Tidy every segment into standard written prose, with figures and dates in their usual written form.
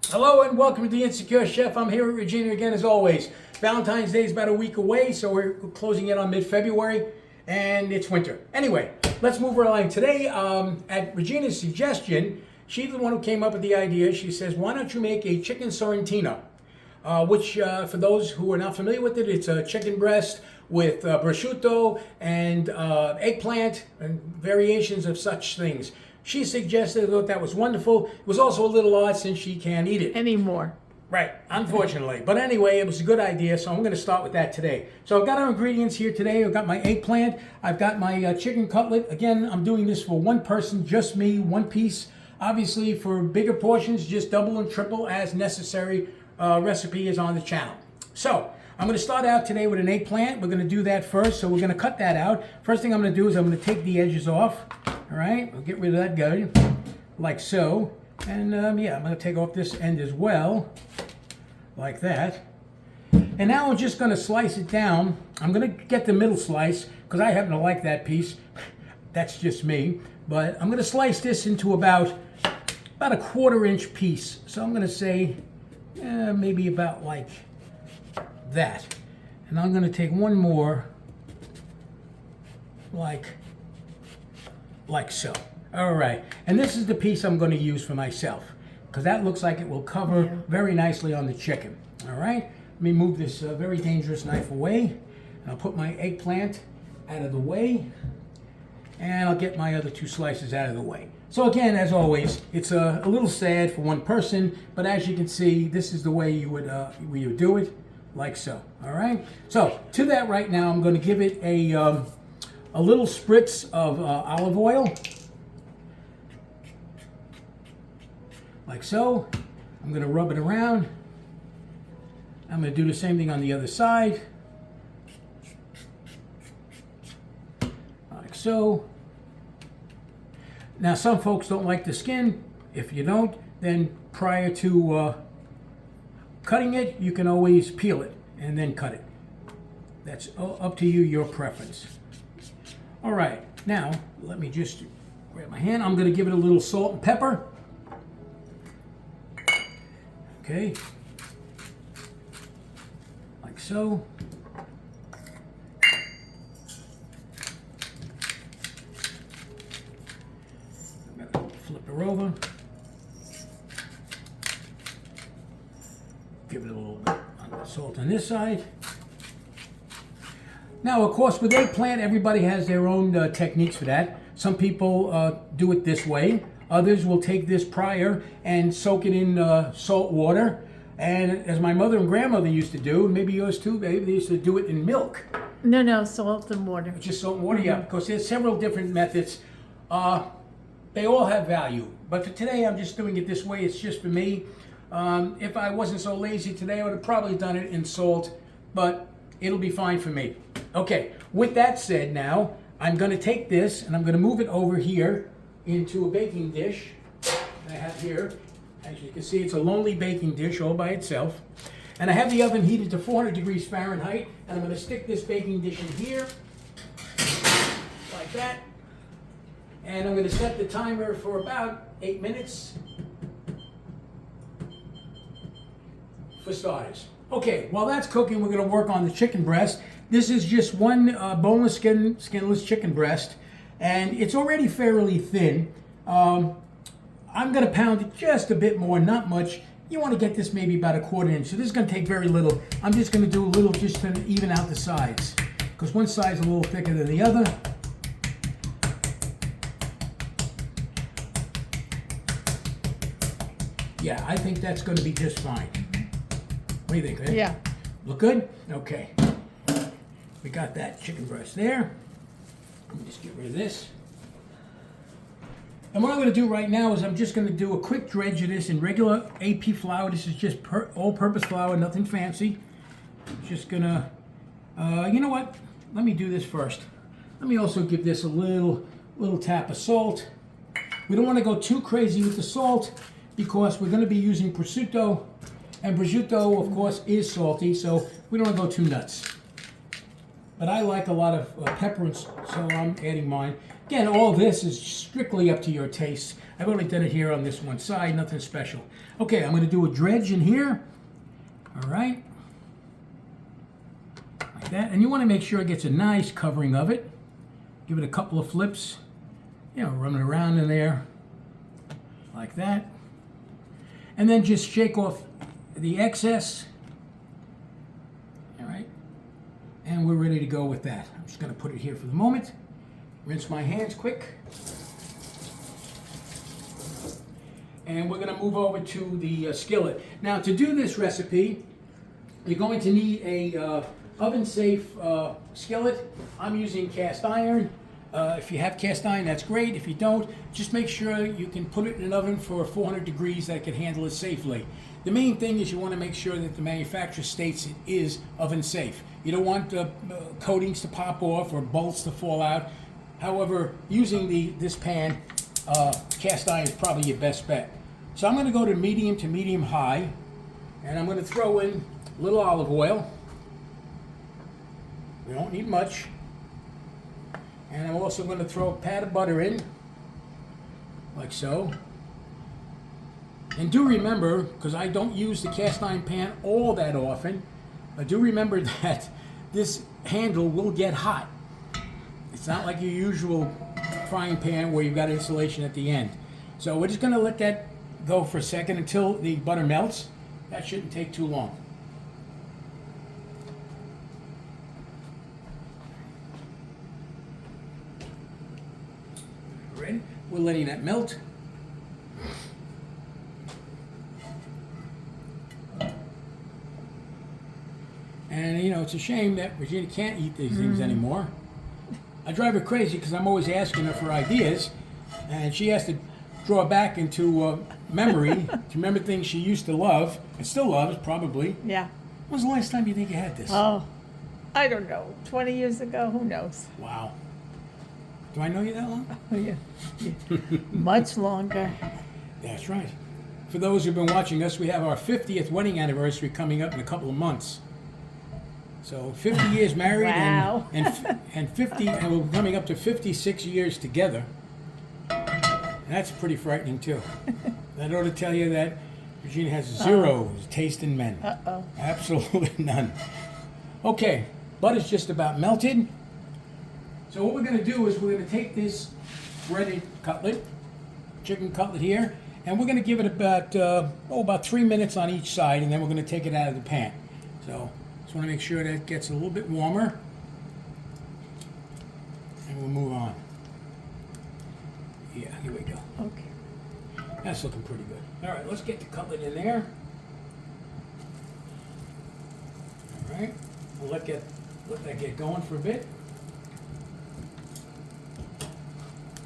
Hello and welcome to The Insecure Chef. I'm here with Regina again as always. Valentine's Day is about a week away, so we're closing in on mid-February and it's winter. Anyway, let's move right along. Today, at Regina's suggestion, she's the one who came up with the idea. She says, why don't you make a chicken Sorrentino? Which, for those who are not familiar with it, it's a chicken breast with prosciutto and eggplant and variations of such things. She suggested, I thought that was wonderful. It was also a little odd since she can't eat it anymore. Right, unfortunately. But anyway, it was a good idea, so I'm going to start with that today. So I've got our ingredients here today. I've got my eggplant. I've got my chicken cutlet. Again, I'm doing this for one person, just me, one piece. Obviously, for bigger portions, just double and triple as necessary. Recipe is on the channel. So I'm going to start out today with an eggplant. We're going to do that first, so we're going to cut that out. First thing I'm going to do is I'm going to take the edges off. All right, we'll get rid of that guy, like so. And yeah, I'm going to take off this end as well, like that. And now I'm just going to slice it down. I'm going to get the middle slice, because I happen to like that piece. That's just me. But I'm going to slice this into about a 1/4 inch piece. So I'm going to say maybe about like that. And I'm going to take one more, like so. All right, and this is the piece I'm going to use for myself, because that looks like it will cover very nicely on the chicken. All right, let me move this very dangerous knife away, and I'll put my eggplant out of the way, and I'll get my other 2 slices out of the way. So again, as always, it's a little sad for one person, but as you can see, this is the way you would do it, like so. All right, so to that right now, I'm going to give it a little spritz of olive oil, like so. I'm going to rub it around. I'm going to do the same thing on the other side, like so. Now, some folks don't like the skin. If you don't, then prior to cutting it, you can always peel it and then cut it. That's up to you, your preference. All right, now let me just grab my hand. I'm going to give it a little salt and pepper. Okay, like so. I'm going to flip her over. Give it a little bit on the salt on this side. Now, of course, with eggplant, everybody has their own techniques for that. Some people do it this way. Others will take this prior and soak it in salt water. And as my mother and grandmother used to do, and maybe yours too, babe, they used to do it in milk. No, salt and water. Just salt and water, yeah, because there's several different methods. They all have value. But for today, I'm just doing it this way. It's just for me. If I wasn't so lazy today, I would have probably done it in salt, but it'll be fine for me. Okay, with that said now, I'm going to take this and I'm going to move it over here into a baking dish I have here. As you can see, it's a lonely baking dish all by itself. And I have the oven heated to 400 degrees Fahrenheit, and I'm going to stick this baking dish in here, like that. And I'm going to set the timer for about 8 minutes for starters. Okay, while that's cooking, we're going to work on the chicken breast. This is just one boneless, skinless chicken breast, and it's already fairly thin. I'm going to pound it just a bit more, not much. You want to get this maybe about a 1/4 inch, so this is going to take very little. I'm just going to do a little just to even out the sides, because one side's a little thicker than the other. Yeah, I think that's going to be just fine. What do you think, eh? Yeah. Look good? Okay. We got that chicken breast there. Let me just get rid of this. And what I'm going to do right now is I'm just going to do a quick dredge of this in regular AP flour. This is just all-purpose flour, nothing fancy. Just going to, you know what? Let me do this first. Let me also give this a little tap of salt. We don't want to go too crazy with the salt because we're going to be using prosciutto. And prosciutto, of course, is salty, so we don't want to go too nuts. But I like a lot of pepper, so I'm adding mine. Again, all this is strictly up to your taste. I've only done it here on this one side, nothing special. Okay, I'm going to do a dredge in here. All right. Like that. And you want to make sure it gets a nice covering of it. Give it a couple of flips. You know, run it around in there. Like that. And then just shake off the excess. All right. And we're ready to go with that. I'm just going to put it here for the moment. Rinse my hands quick. And we're going to move over to the skillet. Now, to do this recipe, you're going to need a oven-safe skillet. I'm using cast iron. If you have cast iron, that's great. If you don't, just make sure you can put it in an oven for 400 degrees that can handle it safely. The main thing is you want to make sure that the manufacturer states it is oven-safe. You don't want coatings to pop off or bolts to fall out. However, using this pan, cast iron is probably your best bet. So I'm going to go to medium high, and I'm going to throw in a little olive oil. We don't need much. And I'm also going to throw a pat of butter in, like so. And do remember, because I don't use the cast iron pan all that often, do remember that this handle will get hot. It's not like your usual frying pan where you've got insulation at the end. So we're just going to let that go for a second until the butter melts. That shouldn't take too long. Ready? We're letting that melt. And you know, it's a shame that Regina can't eat these things anymore. I drive her crazy because I'm always asking her for ideas, and she has to draw back into memory to remember things she used to love and still loves, probably. Yeah. When was the last time you think you had this? Oh, I don't know. 20 years ago, who knows? Wow. Do I know you that long? Oh, yeah. Much longer. That's right. For those who've been watching us, we have our 50th wedding anniversary coming up in a couple of months. So 50 years married. Wow. and 50, and we're coming up to 56 years together. That's pretty frightening too. That ought to tell you that Regina has zero taste in men. Uh-oh. Absolutely none. Okay, butter's just about melted. So what we're going to do is we're going to take this breaded cutlet, chicken cutlet here, and we're going to give it about 3 minutes on each side, and then we're going to take it out of the pan. So just want to make sure that it gets a little bit warmer, and we'll move on. Yeah, here we go. Okay. That's looking pretty good. All right, let's get the cutlet in there. All right, we'll let that get going for a bit.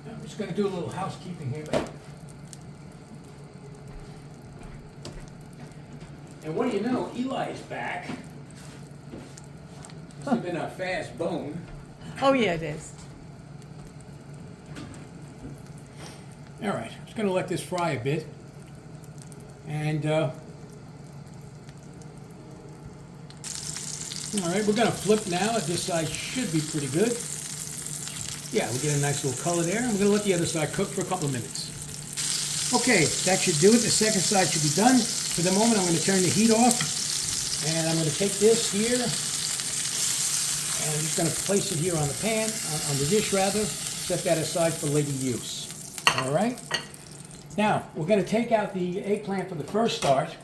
Now, I'm just going to do a little housekeeping here. And what do you know? Eli is back. This has been a fast bone. Oh, yeah, it is. All right, just going to let this fry a bit. And, all right, we're going to flip now. This side should be pretty good. Yeah, we'll get a nice little color there. I'm going to let the other side cook for a couple of minutes. Okay, that should do it. The second side should be done. For the moment, I'm going to turn the heat off. And I'm going to take this here. And I'm just going to place it here on the pan, on the dish rather. Set that aside for later use. All right. Now, we're going to take out the eggplant for the first start.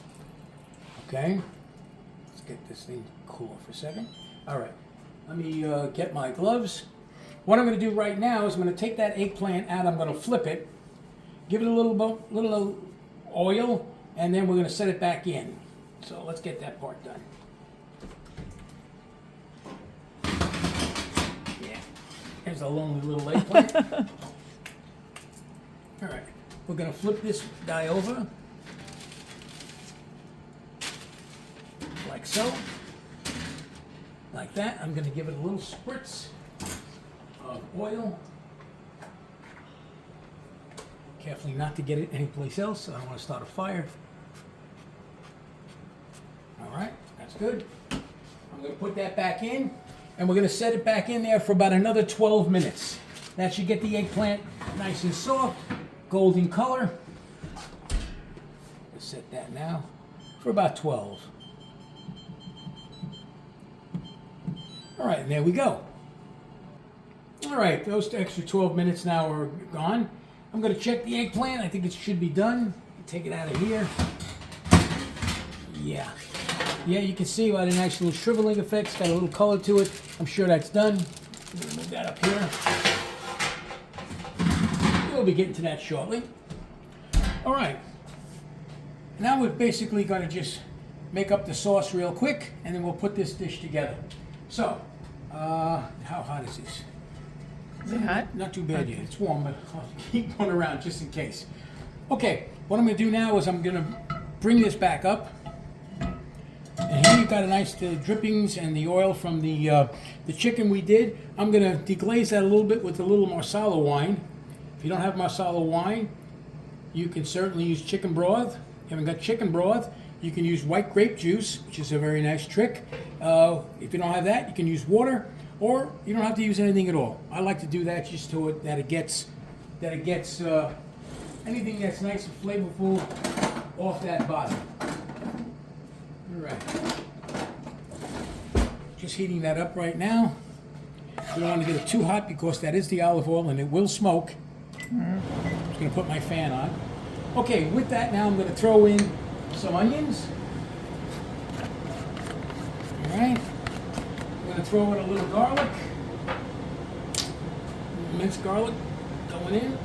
Okay. Let's get this thing cool for a second. All right. Let me get my gloves. What I'm going to do right now is I'm going to take that eggplant out. I'm going to flip it, give it a little oil, and then we're going to set it back in. So let's get that part done. Yeah. There's a lonely little eggplant. All right. We're going to flip this guy over, like so, like that. I'm going to give it a little spritz of oil. Carefully not to get it anyplace else. I don't want to start a fire. All right, that's good. I'm going to put that back in, and we're going to set it back in there for about another 12 minutes. That should get the eggplant nice and soft, golden color. Let's set that now for about 12. All right, and there we go. All right, those extra 12 minutes now are gone. I'm going to check the eggplant. I think it should be done. Take it out of here. Yeah. Yeah, you can see by the nice little shriveling effects. Got a little color to it. I'm sure that's done. I'm going to move that up here. We'll be getting to that shortly. All right. Now we're basically going to just make up the sauce real quick, and then we'll put this dish together. So, how hot is this? Is it hot? Not too bad yet. It's warm, but I'll keep one around just in case. Okay, what I'm going to do now is I'm going to bring this back up. And here you've got a nice drippings and the oil from the chicken we did. I'm going to deglaze that a little bit with a little Marsala wine. If you don't have Marsala wine, you can certainly use chicken broth. If you haven't got chicken broth, you can use white grape juice, which is a very nice trick. If you don't have that, you can use water, or you don't have to use anything at all. I like to do that just so that it gets anything that's nice and flavorful off that bottom. All right. Just heating that up right now. We don't want to get it too hot because that is the olive oil and it will smoke. I'm just going to put my fan on. Okay, with that now I'm going to throw in some onions. All right. I'm going to throw in a little garlic. Minced garlic going in.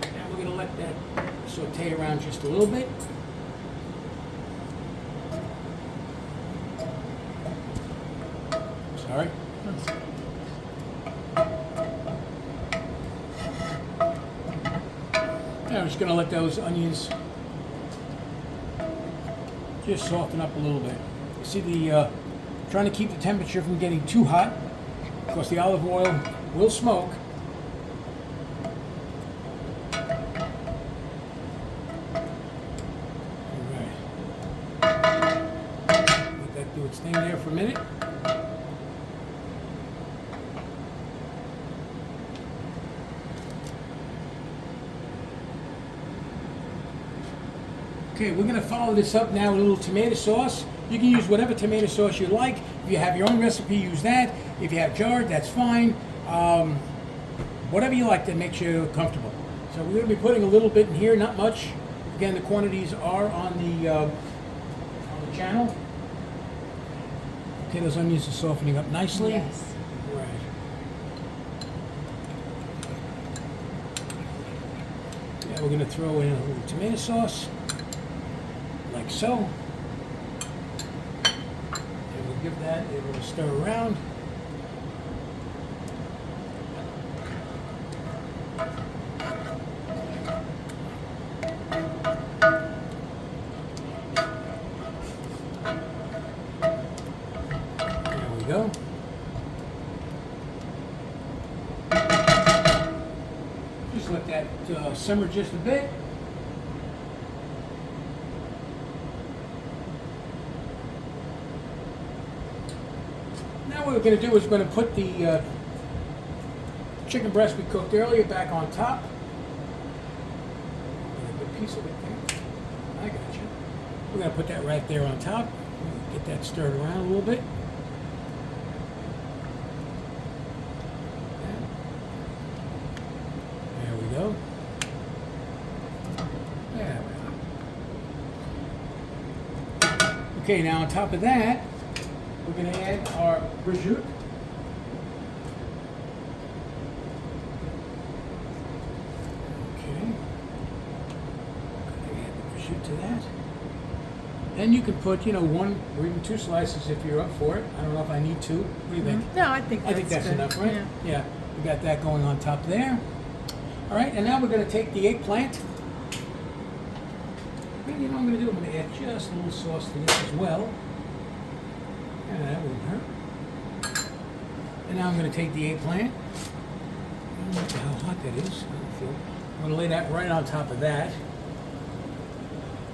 And we're going to let that saute around just a little bit. Sorry. I'm just going to let those onions just soften up a little bit. You see trying to keep the temperature from getting too hot because the olive oil will smoke. Alright. Let that do its thing there for a minute. Okay, we're going to follow this up now with a little tomato sauce. You can use whatever tomato sauce you like. If you have your own recipe, use that. If you have jarred, that's fine. Whatever you like that makes you comfortable. So we're going to be putting a little bit in here, not much. Again, the quantities are on the channel. Okay, those onions are softening up nicely. Yes. Right. Now we're going to throw in a little tomato sauce. Like so. And we'll give that a little stir around. There we go. Just let that simmer just a bit. Now what we're going to do is we're going to put the chicken breast we cooked earlier back on top. A good piece of it there. I got you. We're going to put that right there on top. Get that stirred around a little bit. There we go. There we are. Okay, now on top of that, we're going to add our prosciutto. Okay. Add the prosciutto to that. Then you can put, one or even two slices if you're up for it. I don't know if I need two. What do you think? No, I think that's good. enough, right? Yeah. We got that going on top there. All right, and now we're going to take the eggplant. And you know what I'm going to do? I'm going to add just a little sauce to this as well. Yeah, that wouldn't hurt. And now I'm going to take the eggplant. I don't know how hot that is. I'm going to lay that right on top of that.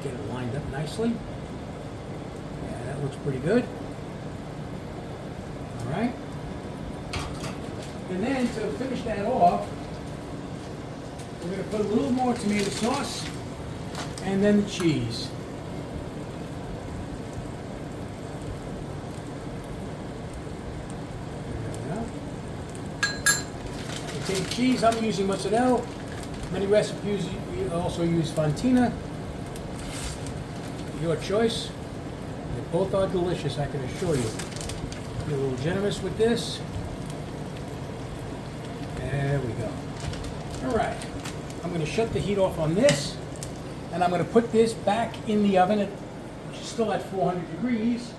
Get it lined up nicely. Yeah, that looks pretty good. All right. And then to finish that off, we're going to put a little more tomato sauce and then the cheese. There we go. To take cheese, I'm using mozzarella. Many recipes you also use fontina. Your choice. They both are delicious, I can assure you. Be a little generous with this. There we go. All right. I'm going to shut the heat off on this, and I'm going to put this back in the oven, which is still at 400 degrees.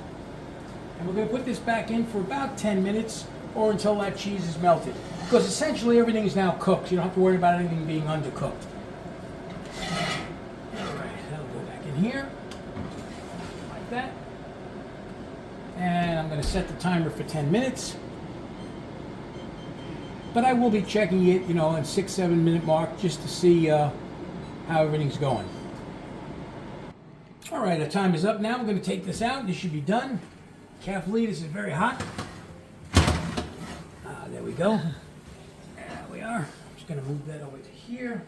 And we're going to put this back in for about 10 minutes or until that cheese is melted. Because essentially everything is now cooked. You don't have to worry about anything being undercooked. All right, that'll go back in here, like that. And I'm going to set the timer for 10 minutes. But I will be checking it, you know, at 6-7 minute mark just to see how everything's going. All right, the time is up now. I'm going to take this out. This should be done. Carefully, this is very hot. There we go. There we are. I'm just going to move that over to here.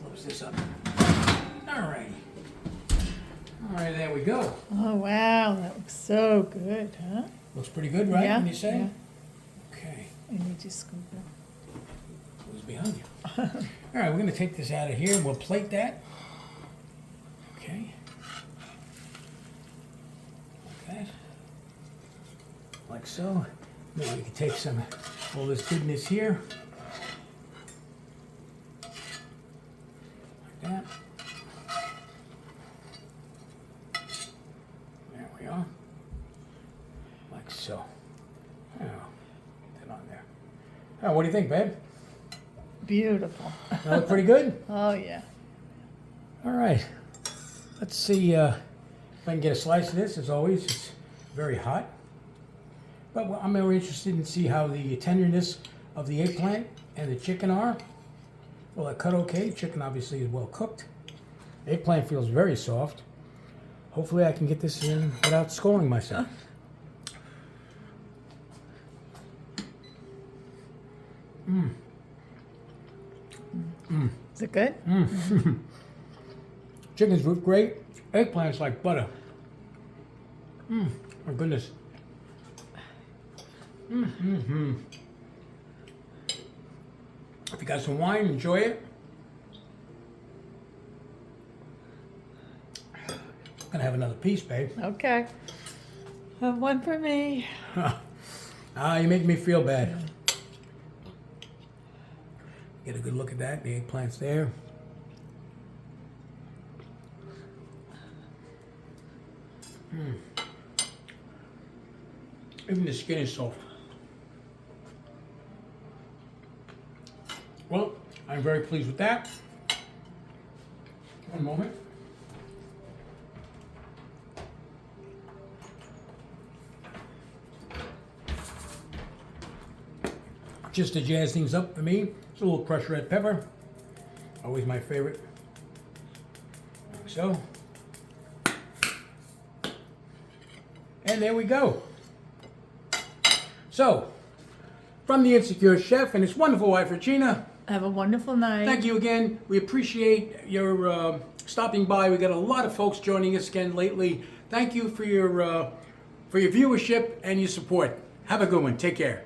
Close this up. All righty. All right, there we go. Oh, wow. That looks so good, huh? Looks pretty good, right? Yeah, When you say? yeah. Okay. And you just scoop it. Who's behind you? All right, we're going to take this out of here and we'll plate that. Okay. Like that. Like so. Now we can take some all this goodness here. Like that. There we are. Like so. Oh, get that on there. Oh, what do you think, babe? Beautiful. That look pretty good? Oh, yeah. All right. Let's see if I can get a slice of this. As always, it's very hot. But I'm very interested in see how the tenderness of the eggplant and the chicken are. Well, it cut okay. Chicken obviously is well cooked. Eggplant feels very soft. Hopefully I can get this in without scalding myself. Is it good? Chicken's great. Eggplant's like butter. My goodness. If you got some wine, enjoy it. Gonna have another piece, babe. Okay. Have one for me. You make me feel bad. Get a good look at that. The eggplant's there. Even the skin is soft. Well, I'm very pleased with that. One moment. Just to jazz things up for me, it's a little crushed red pepper. Always my favorite. Like so. And there we go. So, from the Insecure Chef and his wonderful wife, Regina, Have a wonderful night. thank you again. We appreciate your stopping by. We got a lot of folks joining us again lately. Thank you for your viewership and your support. Have a good one. Take care.